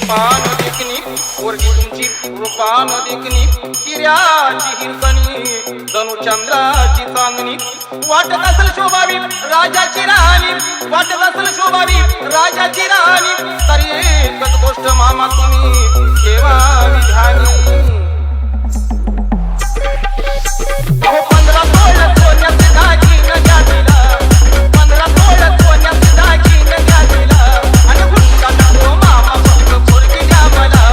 रूपान देखणी पोरगी तुमची रूपान देखणी हिऱ्याची हिरकणी जणू चंद्राची चांदणी वाटत असेल शोभावी राजाची राणी वाटत असेल शोभावी राजाची राणी तरी एकच गोष्ट मामा तुम्ही ठेवावी ध्यानी अहो 15 तोळ सोन्याची दागिनं घ्या तिला 15 तोळ सोन्याची दागिनं घ्या तिला आणि हुंडा नको मामा फक्त पोरगी द्या मला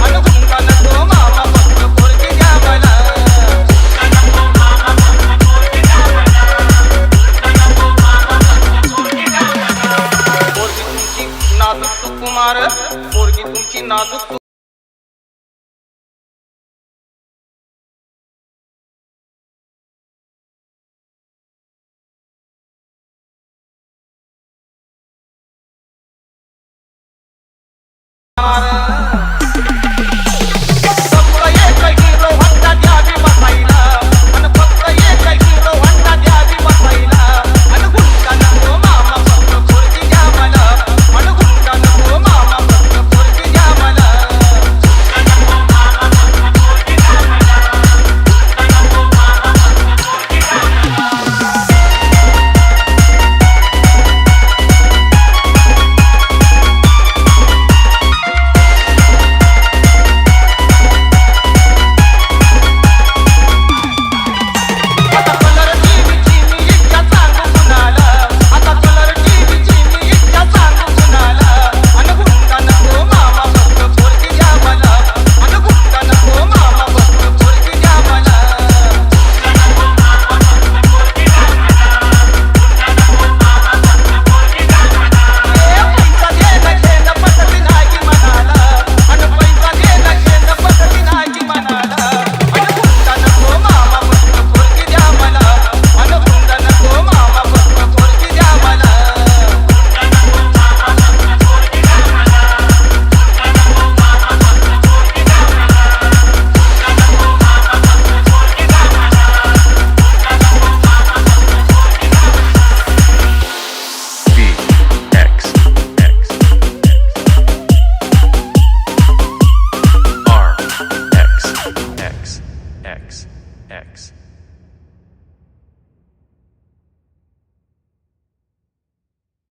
आणि हुंडा नको मामा फक्त पोरगी द्या मला पोरगी तुमची नाजूक सुकुमार पोरगी तुमची नाजूक सुकुमार